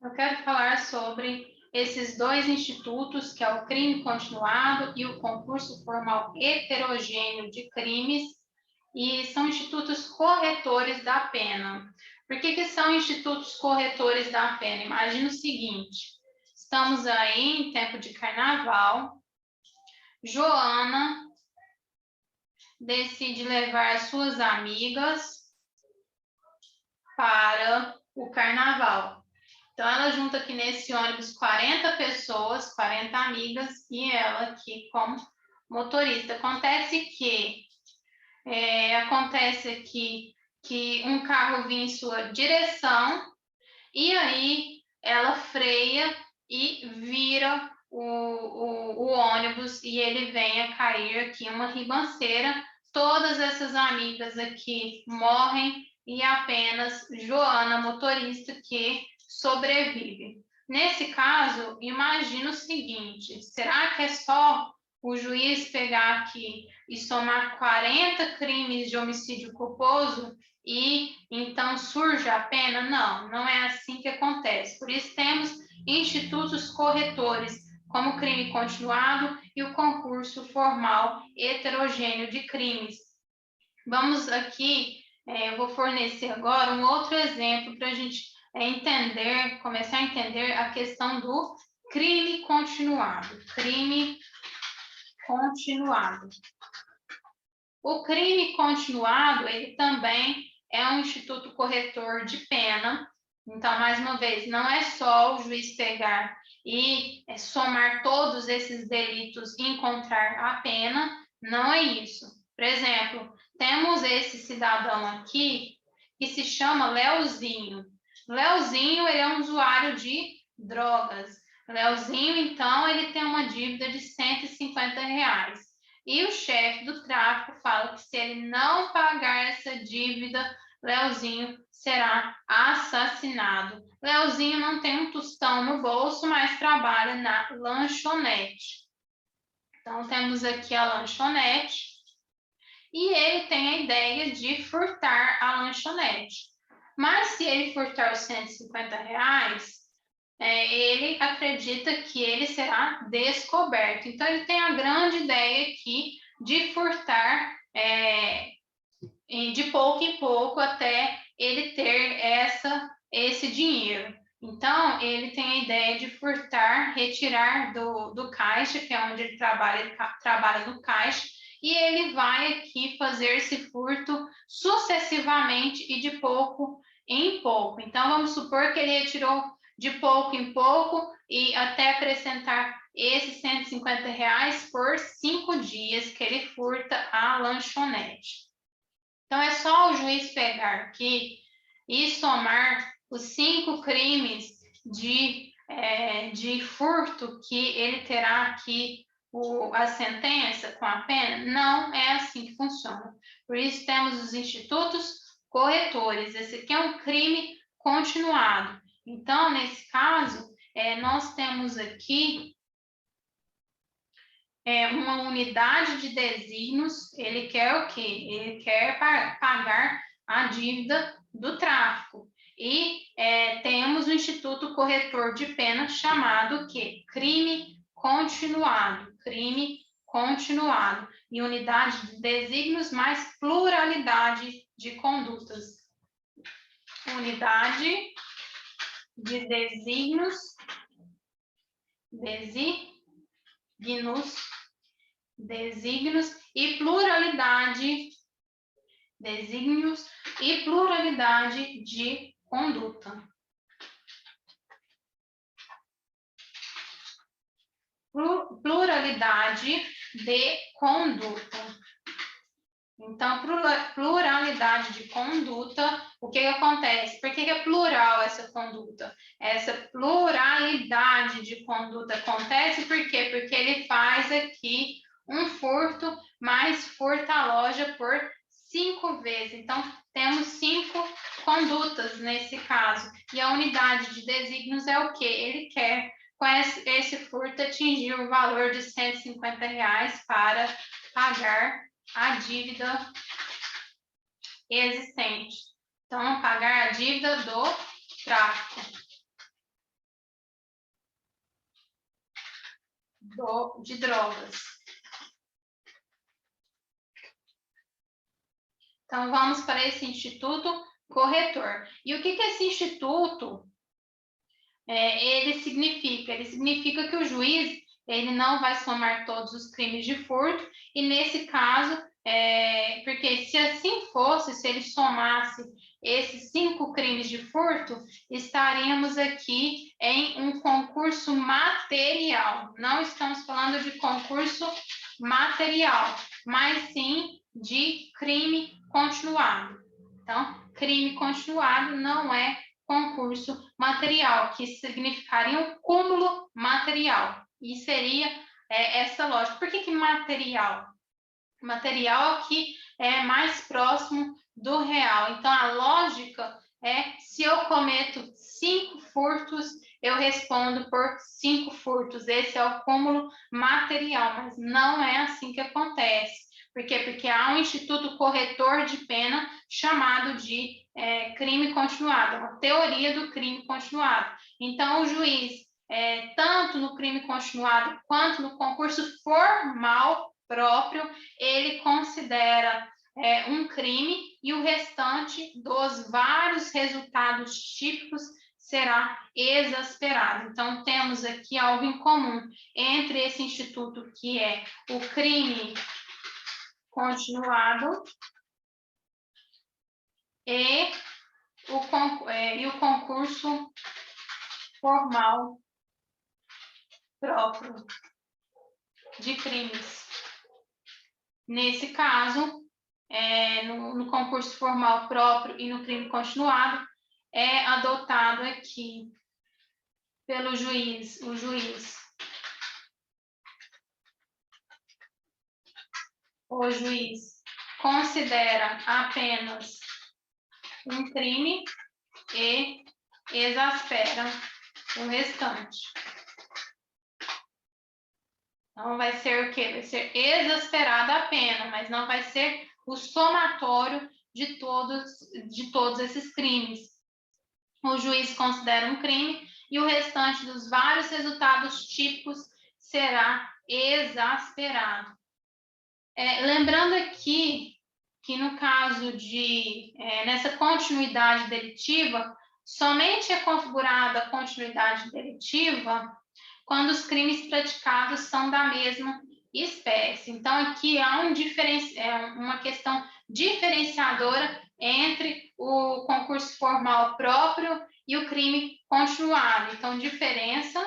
Eu quero falar sobre esses dois institutos, que é o crime continuado e o concurso formal heterogêneo de crimes, e são institutos corretores da pena. Por que são institutos corretores da pena? Imagina o seguinte, estamos aí em tempo de carnaval, Joana decide levar suas amigas para o carnaval. Então, ela junta aqui nesse ônibus 40 pessoas, 40 amigas, e ela aqui como motorista. Acontece aqui que um carro vinha em sua direção, e aí ela freia e vira o ônibus, e ele vem a cair aqui em uma ribanceira. Todas essas amigas aqui morrem, e apenas Joana, motorista, que sobrevive. Nesse caso, imagina o seguinte, será que é só o juiz pegar aqui e somar 40 crimes de homicídio culposo e então surge a pena? Não, não é assim que acontece. Por isso temos institutos corretores, como o crime continuado e o concurso formal heterogêneo de crimes. Vamos aqui, eu vou fornecer agora um outro exemplo para a gente começar a entender a questão do crime continuado. Crime continuado. O crime continuado, ele também é um instituto corretor de pena. Então, mais uma vez, não é só o juiz pegar e somar todos esses delitos e encontrar a pena, não é isso. Por exemplo, temos esse cidadão aqui que se chama Leozinho. Leozinho, ele é um usuário de drogas. Leozinho, então, ele tem uma dívida de R$ 150. E o chefe do tráfico fala que se ele não pagar essa dívida, Leozinho será assassinado. Leozinho não tem um tostão no bolso, mas trabalha na lanchonete. Então, temos aqui a lanchonete. E ele tem a ideia de furtar a lanchonete. Mas se ele furtar os R$ 150, ele acredita que ele será descoberto. Então, ele tem a grande ideia aqui de furtar de pouco em pouco até ele ter esse dinheiro. Então, ele tem a ideia de furtar, retirar do caixa, que é onde ele trabalha no caixa, e ele vai aqui fazer esse furto sucessivamente e de pouco em pouco. Então, vamos supor que ele retirou de pouco em pouco e até acrescentar esses R$ 150 por 5 dias que ele furta a lanchonete. Então, é só o juiz pegar aqui e somar os 5 crimes de furto que ele terá aqui a sentença com a pena. Não é assim que funciona. Por isso, temos os institutos corretores. Esse aqui é um crime continuado. Então, nesse caso, nós temos aqui uma unidade de desígnios. Ele quer o quê? Ele quer pagar a dívida do tráfico. E temos o Instituto Corretor de Pena chamado o quê? Crime continuado. Crime continuado. E unidade de desígnios mais pluralidade de condutas. Unidade de desígnios e pluralidade de conduta. Pluralidade de conduta. Então, pluralidade de conduta, o que acontece? Por que é plural essa conduta? Essa pluralidade de conduta acontece por quê? Porque ele faz aqui um furto, mas furta a loja por 5 vezes. Então, temos 5 condutas nesse caso. E a unidade de desígnios é o quê? Ele quer, com esse furto, atingir o valor de R$ 150 para pagar a dívida existente. Então, pagar a dívida do tráfico. de drogas. Então, vamos para esse instituto corretor. E o que esse instituto ele significa? Ele significa que o juiz ele não vai somar todos os crimes de furto, e nesse caso, porque se assim fosse, se ele somasse esses 5 crimes de furto, estaríamos aqui em um concurso material. Não estamos falando de concurso material, mas sim de crime continuado. Então, crime continuado não é concurso material, que significaria um cúmulo material. E seria essa lógica. Por que material? Material que é mais próximo do real. Então, a lógica é, se eu cometo 5 furtos, eu respondo por 5 furtos. Esse é o cúmulo material, mas não é assim que acontece. Por quê? Porque há um instituto corretor de pena chamado de crime continuado, uma teoria do crime continuado. Então, o juiz, tanto no crime continuado quanto no concurso formal próprio, ele considera um crime e o restante dos vários resultados típicos será exasperado. Então, temos aqui algo em comum entre esse instituto, que é o crime continuado e o concurso formal próprio de crimes. Nesse caso, no concurso formal próprio e no crime continuado, é adotado aqui pelo juiz, o juiz considera apenas um crime e exaspera o restante. Então, vai ser o quê? Vai ser exasperada a pena, mas não vai ser o somatório de todos esses crimes. O juiz considera um crime e o restante dos vários resultados típicos será exasperado. Lembrando aqui que no caso nessa continuidade delitiva, somente é configurada a continuidade delitiva quando os crimes praticados são da mesma espécie. Então, aqui há uma questão diferenciadora entre o concurso formal próprio e o crime continuado. Então, a diferença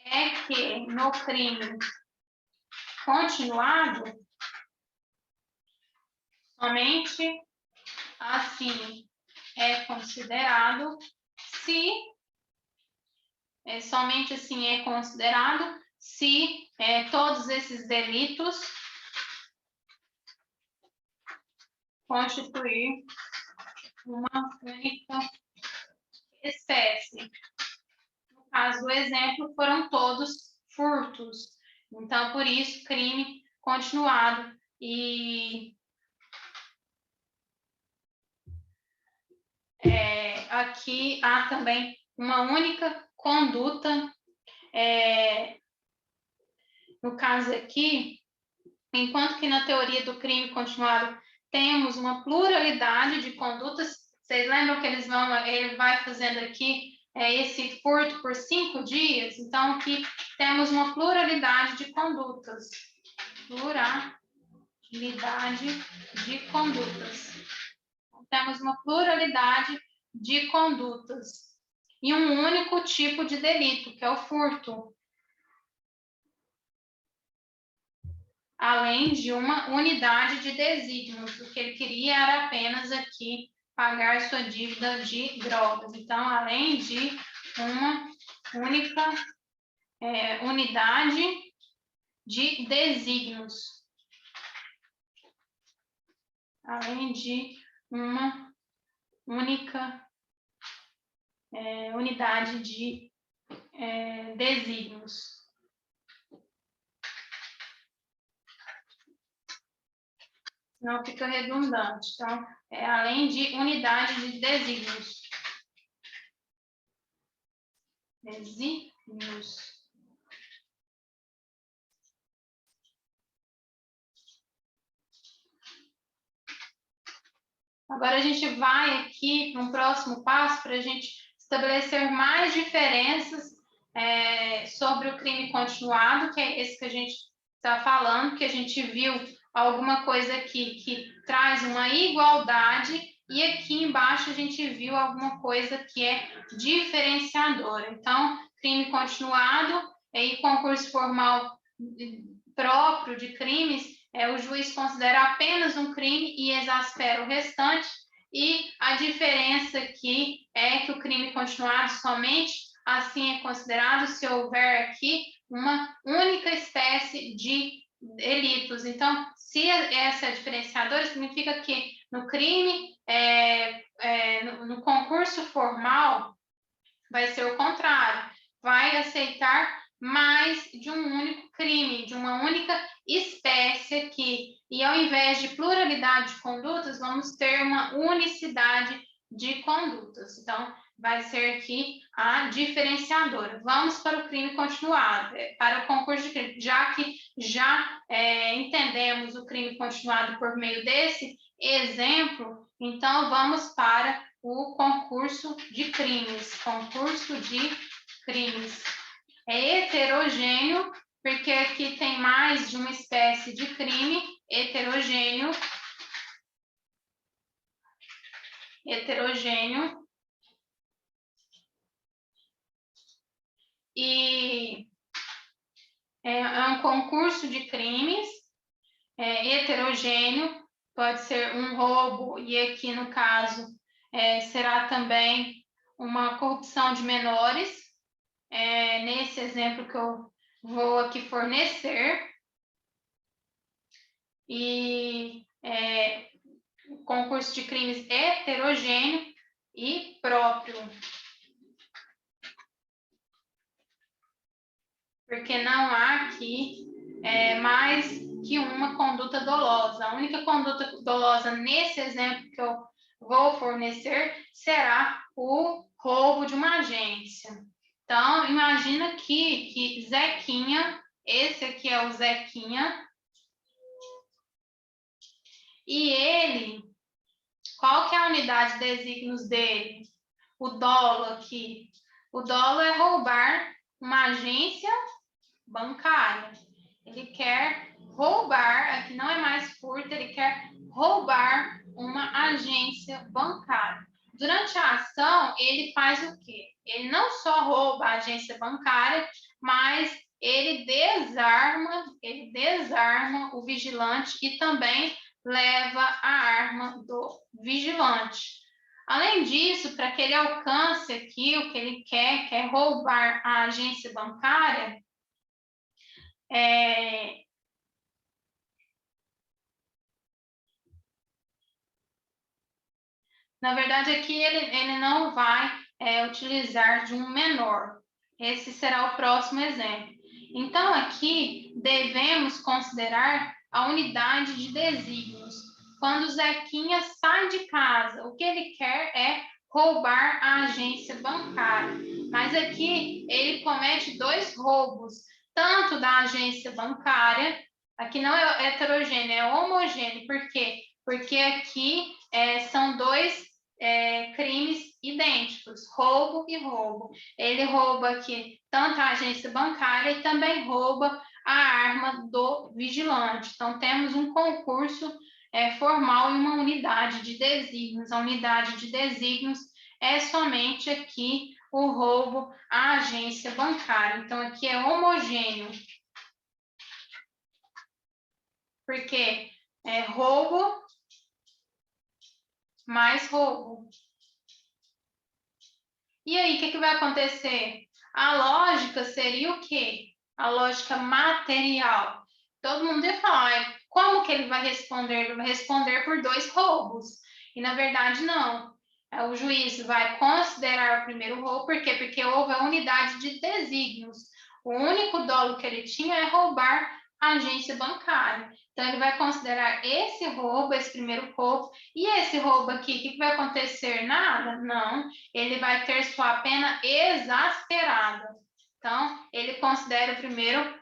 é que no crime continuado, somente assim é considerado somente assim é considerado se todos esses delitos constituir uma única espécie. No caso do exemplo, foram todos furtos. Então, por isso, crime continuado. E aqui há também uma única conduta. No caso aqui, enquanto que na teoria do crime continuado temos uma pluralidade de condutas, vocês lembram que ele vai fazendo aqui esse furto por 5 dias? Então, aqui temos uma pluralidade de condutas. Temos uma pluralidade de condutas e um único tipo de delito, que é o furto, além de uma unidade de desígnios. O que ele queria era apenas aqui pagar sua dívida de drogas. Então, além de uma única unidade de desígnios. Além de uma única unidade de desígnios. Não fica redundante. Então, além de unidade de desígnios. Desígnios. Agora a gente vai aqui para um próximo passo para a gente estabelecer mais diferenças sobre o crime continuado, que é esse que a gente está falando, que a gente viu alguma coisa aqui que traz uma igualdade, e aqui embaixo a gente viu alguma coisa que é diferenciadora. Então, crime continuado e concurso formal próprio de crimes, o juiz considera apenas um crime e exaspera o restante, e a diferença aqui é que o crime continuado somente assim é considerado se houver aqui uma única espécie de delitos. Então, se essa é diferenciadora, significa que no crime, no concurso formal, vai ser o contrário, vai aceitar mais de um único crime, de uma única espécie aqui. E ao invés de pluralidade de condutas, vamos ter uma unicidade de condutas. Então, vai ser aqui a diferenciadora. Vamos para o crime continuado, para o concurso de crime. Já que já entendemos o crime continuado por meio desse exemplo, então vamos para o concurso de crimes. Concurso de crimes. É heterogêneo, porque aqui tem mais de uma espécie de crime. Heterogêneo. Heterogêneo. E é um concurso de crimes heterogêneo, pode ser um roubo, e aqui no caso será também uma corrupção de menores, nesse exemplo que eu vou aqui fornecer. E concurso de crimes heterogêneo e próprio. Porque não há aqui mais que uma conduta dolosa. A única conduta dolosa nesse exemplo que eu vou fornecer será o roubo de uma agência. Então, imagina que Zequinha, esse aqui é o Zequinha, e ele, qual que é a unidade de desígnios dele? O dolo aqui. O dolo é roubar uma agência bancária. Ele quer roubar, aqui não é mais furto, ele quer roubar uma agência bancária. Durante a ação, ele faz o quê? Ele não só rouba a agência bancária, mas ele desarma o vigilante e também leva a arma do vigilante. Além disso, para que ele alcance aqui o que ele quer é roubar a agência bancária, na verdade, aqui ele não vai utilizar de um menor. Esse será o próximo exemplo. Então, aqui devemos considerar a unidade de desígnios. Quando o Zequinha sai de casa, o que ele quer é roubar a agência bancária. Mas aqui ele comete dois roubos, tanto da agência bancária, aqui não é heterogêneo, é homogêneo. Por quê? Porque aqui são dois crimes idênticos, roubo e roubo. Ele rouba aqui tanto a agência bancária e também rouba a arma do vigilante. Então, temos um concurso formal e uma unidade de desígnios. A unidade de desígnios é somente aqui o roubo à agência bancária. Então, aqui é homogêneo. Porque é roubo mais roubo. E aí, o que vai acontecer? A lógica seria o quê? A lógica material. Todo mundo ia falar, como que ele vai responder? Ele vai responder por dois roubos. E, na verdade, não. O juiz vai considerar o primeiro roubo, por quê? Porque houve a unidade de desígnios. O único dolo que ele tinha é roubar a agência bancária. Então, ele vai considerar esse roubo, esse primeiro roubo, e esse roubo aqui, o que vai acontecer? Nada? Não, ele vai ter sua pena exasperada. Então, ele considera o primeiro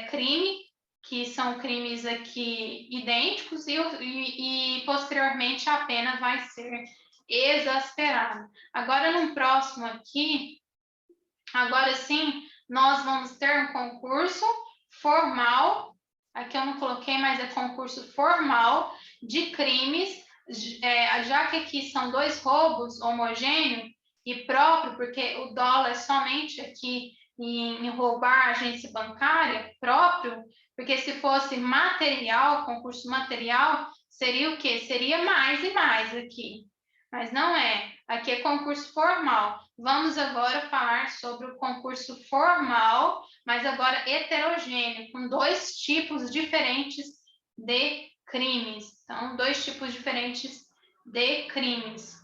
crime, que são crimes aqui idênticos, e posteriormente a pena vai ser exasperada. Agora, no próximo aqui, agora sim, nós vamos ter um concurso formal, aqui eu não coloquei, mas é concurso formal de crimes, já que aqui são 2 roubos homogêneos e próprio, porque o dolo é somente aqui em roubar agência bancária, próprio, porque se fosse material, concurso material, seria o quê? Seria mais e mais aqui. Mas não é. Aqui é concurso formal. Vamos agora falar sobre o concurso formal, mas agora heterogêneo, com 2 tipos diferentes de crimes. Então, 2 tipos diferentes de crimes.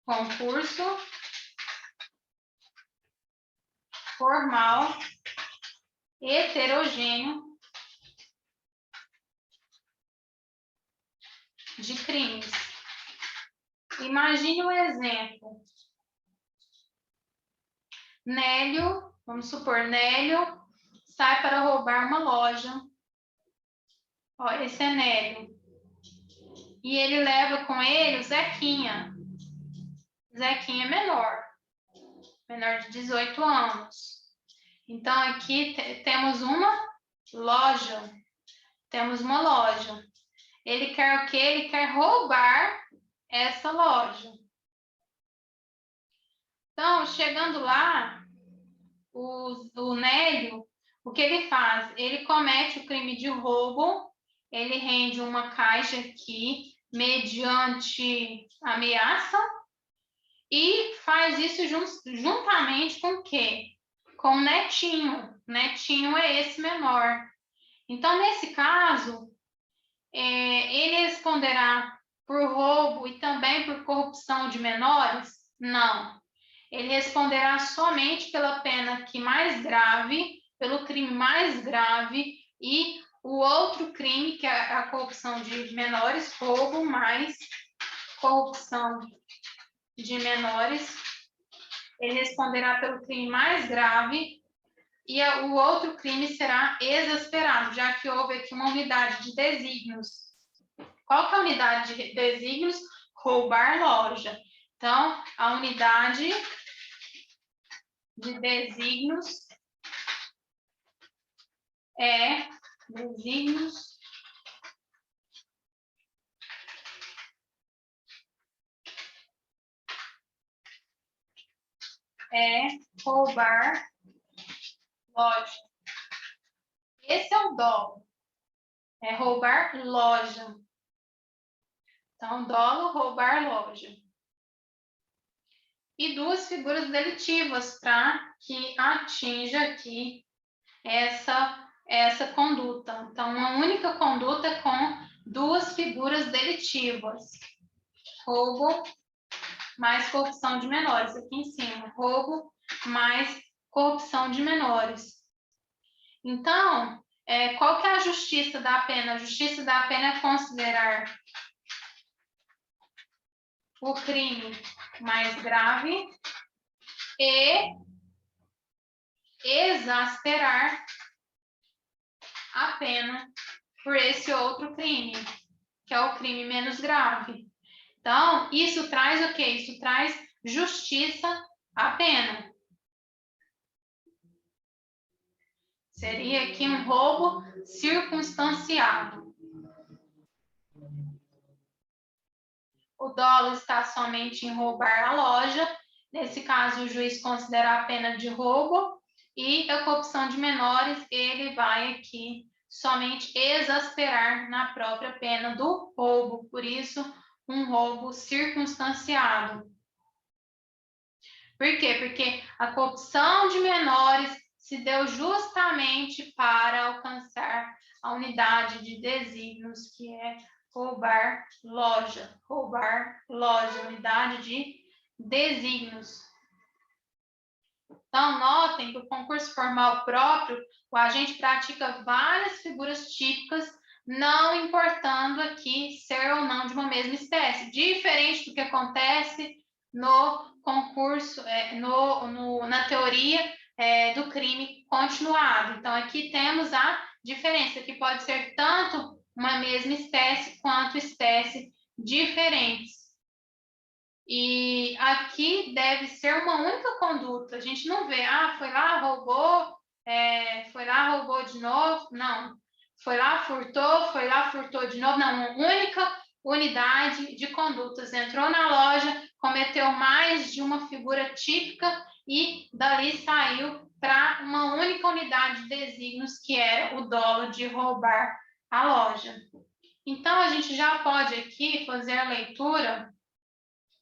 Concurso formal heterogêneo de crimes. Imagine um exemplo. Nélio, vamos supor, Nélio sai para roubar uma loja. Ó, esse é Nélio. E ele leva com ele o Zequinha. Zequinha é menor de 18 anos. Então, aqui temos uma loja. Temos uma loja. Ele quer o quê? Ele quer roubar essa loja. Então, chegando lá, o Nélio, o que ele faz? Ele comete o crime de roubo, ele rende uma caixa aqui, mediante ameaça, e faz isso juntamente com o quê? Com o Netinho. Netinho é esse menor. Então, nesse caso, ele responderá por roubo e também por corrupção de menores? Não. Ele responderá somente pela pena que mais grave, pelo crime mais grave, e o outro crime, que é a corrupção de menores, roubo mais corrupção de menores, ele responderá pelo crime mais grave, e o outro crime será exasperado, já que houve aqui uma unidade de desígnios. Qual que é a unidade de desígnios? Roubar loja. Então, a unidade de desígnios é roubar loja. Esse é o dolo. É roubar loja. Então, dolo, roubar loja. E 2 figuras delitivas para que atinja aqui essa conduta. Então, uma única conduta com 2 figuras delitivas. Roubo mais corrupção de menores. Aqui em cima, roubo mais corrupção de menores. Então, qual que é a justiça da pena? A justiça da pena é considerar o crime mais grave e exasperar a pena por esse outro crime, que é o crime menos grave. Então, isso traz o quê? Isso traz justiça à pena. Seria aqui um roubo circunstanciado. O dolo está somente em roubar a loja. Nesse caso, o juiz considera a pena de roubo. E a corrupção de menores, ele vai aqui somente exasperar na própria pena do roubo. Por isso, um roubo circunstanciado. Por quê? Porque a corrupção de menores se deu justamente para alcançar a unidade de desígnios, que é roubar loja. Roubar loja, unidade de desígnios. Então, notem que o concurso formal próprio, o agente pratica várias figuras típicas, não importando aqui ser ou não de uma mesma espécie, diferente do que acontece no concurso, na teoria do crime continuado. Então, aqui temos a diferença, que pode ser tanto uma mesma espécie quanto espécies diferentes. E aqui deve ser uma única conduta. A gente não vê, foi lá, roubou de novo. Não. Foi lá, furtou de novo. Não, uma única unidade de condutas. Entrou na loja, cometeu mais de uma figura típica e dali saiu para uma única unidade de desígnios, que era o dolo de roubar a loja. Então, a gente já pode aqui fazer a leitura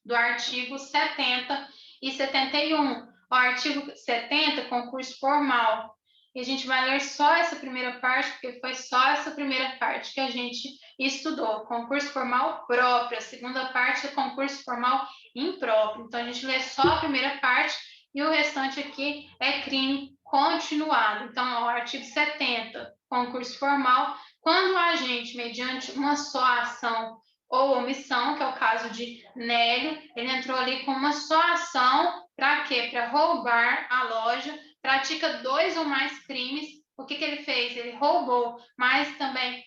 do artigo 70 e 71. O artigo 70, concurso formal. E a gente vai ler só essa primeira parte, porque foi só essa primeira parte que a gente estudou. Concurso formal próprio, a segunda parte é concurso formal impróprio. Então, a gente lê só a primeira parte e o restante aqui é crime continuado. Então, o artigo 70, concurso formal, quando o agente, mediante uma só ação ou omissão, que é o caso de Nélio, ele entrou ali com uma só ação, para quê? Para roubar a loja, pratica 2 ou mais crimes. O que ele fez? Ele roubou, mas também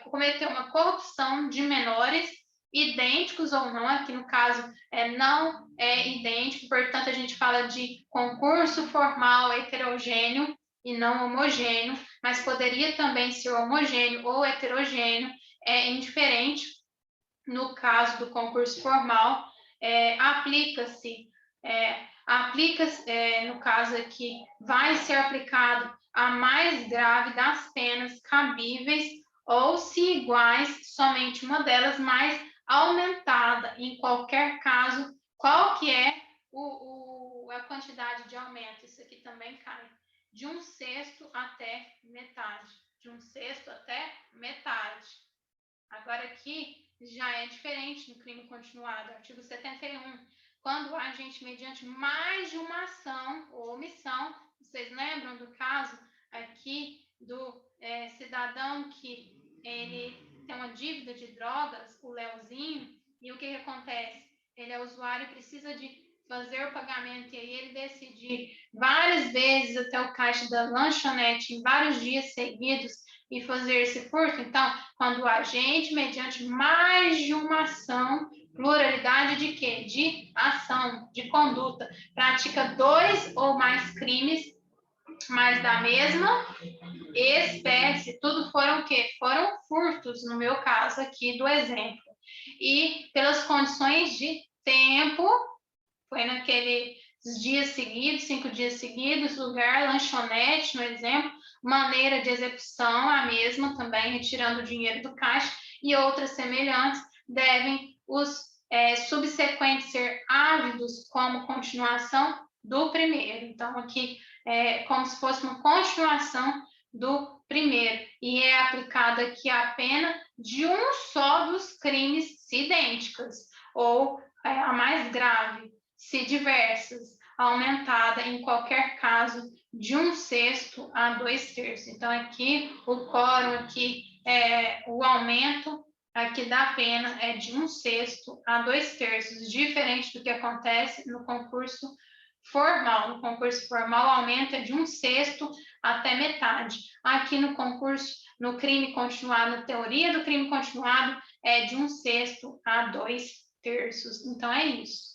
cometeu uma corrupção de menores, idênticos ou não, aqui no caso não é idêntico, portanto a gente fala de concurso formal heterogêneo e não homogêneo, mas poderia também ser homogêneo ou heterogêneo, é indiferente. No caso do concurso formal, aplica-se, no caso aqui, vai ser aplicado a mais grave das penas cabíveis, ou, se iguais, somente uma delas mais aumentada. Em qualquer caso, qual que é a quantidade de aumento? Isso aqui também cai. De 1/6 até metade. De 1/6 até metade. Agora aqui já é diferente no crime continuado, artigo 71. Quando o agente, mediante mais de uma ação ou omissão, vocês lembram do caso aqui do cidadão que ele tem uma dívida de drogas, o Leozinho, e o que acontece? Ele é usuário e precisa de fazer o pagamento, e aí ele decide ir várias vezes até o caixa da lanchonete, em vários dias seguidos, e fazer esse furto. Então, quando o agente, mediante mais de uma ação, pluralidade de quê? De ação, de conduta, pratica 2 ou mais crimes, mas da mesma espécie, tudo foram o quê? Foram furtos, no meu caso aqui do exemplo. E pelas condições de tempo, foi naqueles dias seguidos, 5 dias seguidos, lugar, lanchonete, no exemplo, maneira de execução, a mesma também, retirando o dinheiro do caixa, e outras semelhantes, devem os subsequentes ser ávidos como continuação do primeiro. Então, aqui é como se fosse uma continuação do primeiro, e é aplicada aqui a pena de um só dos crimes se idênticas, ou a mais grave, se diversas, aumentada em qualquer caso de 1/6 a 2/3. Então, aqui o quórum, aqui o aumento aqui da pena é de 1/6 a 2/3, diferente do que acontece no concurso formal. No concurso formal, o aumento é de 1/6 até metade. Aqui no concurso, no crime continuado, na teoria do crime continuado, é de 1/6 a 2/3. Então, é isso.